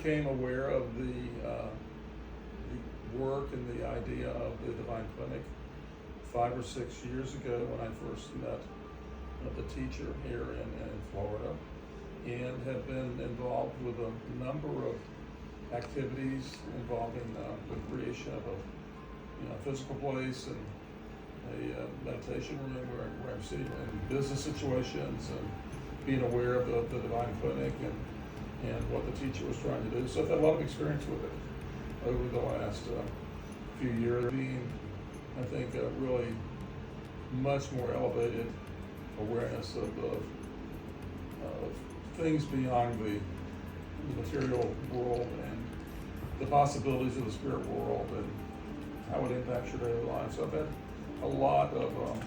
became aware of the work and the idea of the Divine Clinic 5 or 6 years ago when I first met the teacher here in Florida, and have been involved with a number of activities involving the creation of a physical place and a meditation room where I'm sitting in business situations and being aware of the Divine Clinic and what the teacher was trying to do. So I've had a lot of experience with it over the last few years, being, I think, really much more elevated awareness of things beyond the material world and the possibilities of the spirit world and how it impacts your daily life. So I've had a lot of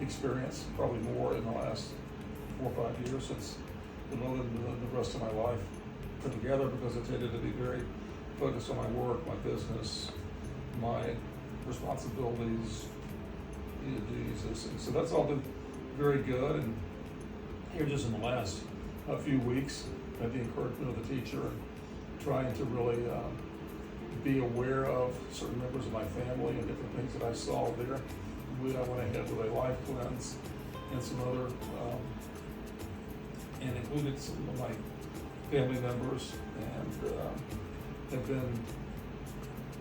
experience, probably more in the last 4 or 5 years since the rest of my life put together, because I tended to be very focused on my work, my business, my responsibilities, duties, those things. So that's all been very good. And here just in the last few weeks, at the encouragement of the teacher, and trying to really be aware of certain members of my family and different things that I saw there. I went ahead with a life cleanse and some other, and included some of my family members, and have been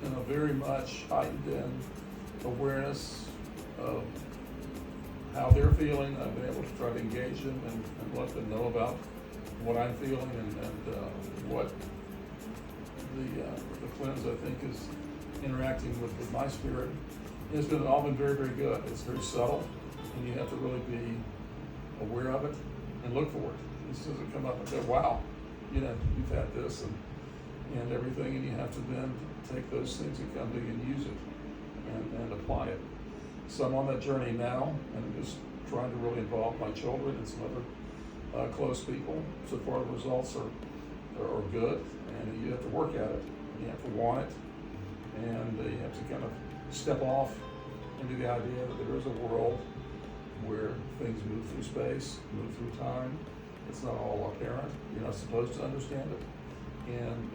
in a very much heightened awareness of how they're feeling. I've been able to try to engage them and let them know about what I'm feeling and what the cleanse, I think, is interacting with my spirit. It's been all been very, very good. It's very subtle, and you have to really be aware of it and look for it. This doesn't come up and go, wow, you've had this and everything, and you have to then take those things that come to you and use it and apply it. So I'm on that journey now, and I'm just trying to really involve my children and some other close people. So far, the results are good, and you have to work at it. You have to want it, and you have to kind of step off into the idea that there is a world where things move through space, move through time. It's not all apparent. You're not supposed to understand it, and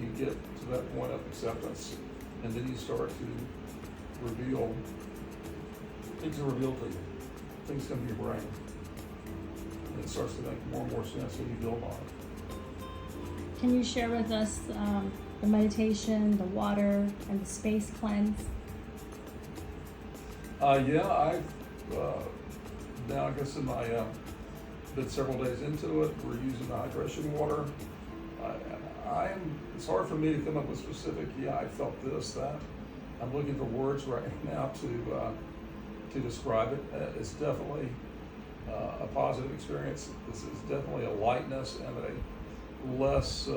you get to that point of acceptance, and then you start to reveal. Things are revealed to you. Things come to your brain. And it starts to make more and more sense when you build on it. Can you share with us the meditation, the water, and the space cleanse? Yeah, I've now, I guess in my, been several days into it. We're using the hydration water. It's hard for me to come up with specific, I felt this, that. I'm looking for words right now to describe it. It's definitely a positive experience. This is definitely a lightness and a less.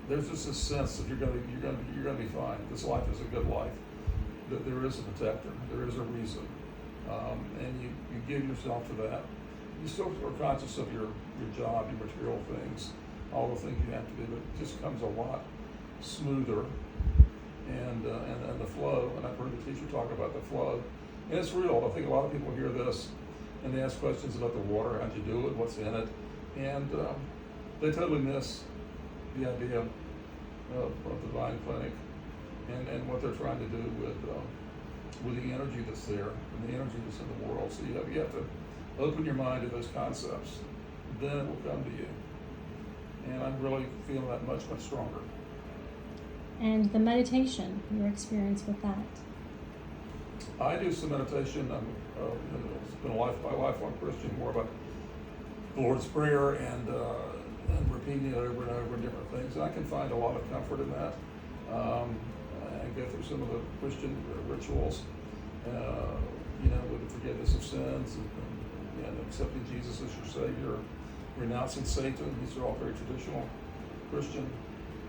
There's just a sense that you're going to be fine. This life is a good life. That there is a protector. There is a reason, and you give yourself to that. You still are conscious of your job, your material things, all the things you have to do, but it just comes a lot smoother. And the flow, and I've heard the teacher talk about the flow, and it's real. I think a lot of people hear this and they ask questions about the water, how'd you do it, what's in it, and they totally miss the idea of the Divine Clinic and what they're trying to do with the energy that's there and the energy that's in the world. So you have to open your mind to those concepts, then it will come to you. And I'm really feeling that much, much stronger. And the meditation, your experience with that? I do some meditation. It's been my lifelong Christian, more about the Lord's Prayer and repeating it over and over and different things. And I can find a lot of comfort in that. I go through some of the Christian rituals, with the forgiveness of sins and accepting Jesus as your Savior, renouncing Satan. These are all very traditional Christian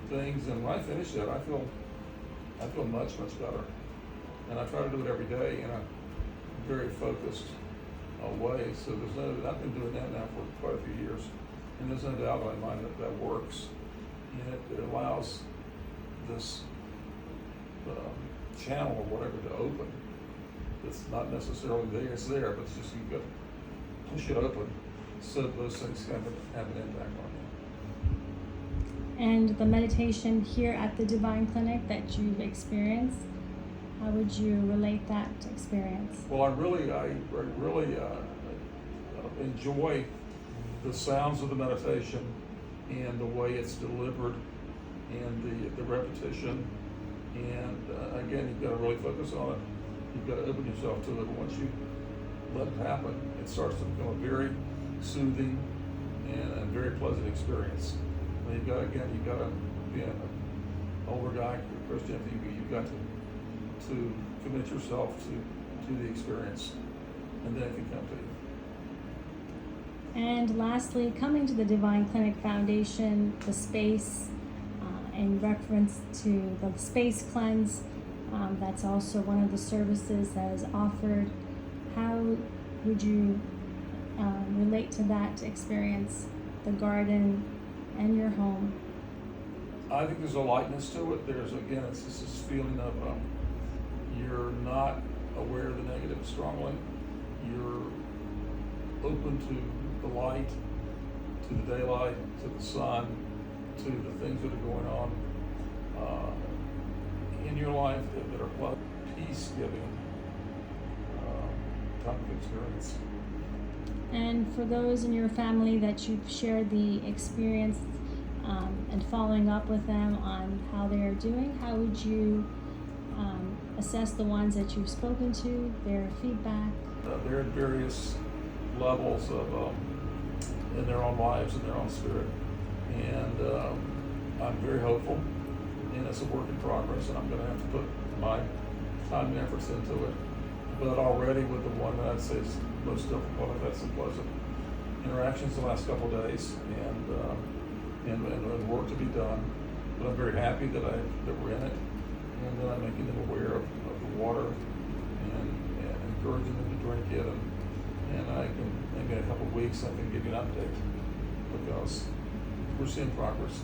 things, and when I finish that, I feel much, much better. And I try to do it every day in a very focused way. So I've been doing that now for quite a few years, and there's no doubt in my mind that works. And it allows this channel or whatever to open. It's not necessarily there, it's there, but it's just you've got to push it open so those things have an impact on you. And the meditation here at the Divine Clinic that you've experienced, how would you relate that experience? Well, I really enjoy the sounds of the meditation and the way it's delivered and the repetition. And again, you've got to really focus on it. You've got to open yourself to it. Once you let it happen, it starts to become a very soothing and a very pleasant experience. And you've got to be an older guy, Christian, you've got to commit yourself to the experience, and then it can come to you. And lastly, coming to the Divine Clinic Foundation, the space, in reference to the space cleanse, that's also one of the services that is offered. How would you relate to that experience, the garden and your home? I think there's a lightness to it. There's, again, it's just this feeling of you're not aware of the negative strongly. You're open to the light, to the daylight, to the sun, to the things that are going on in your life that are peace-giving type of experience. And for those in your family that you've shared the experience and following up with them on how they are doing, how would you assess the ones that you've spoken to, their feedback? They're at various levels of in their own lives and their own spirit. And I'm very hopeful, and it's a work in progress, and I'm going to have to put my time and efforts into it. But already with the one that I'd say is most difficult, I've had some pleasant interactions the last couple of days, and work to be done. But I'm very happy that we're in it, and that I'm making them aware of the water and encouraging them to drink it. And I can, maybe in a couple of weeks, I can give you an update, because we're seeing progress.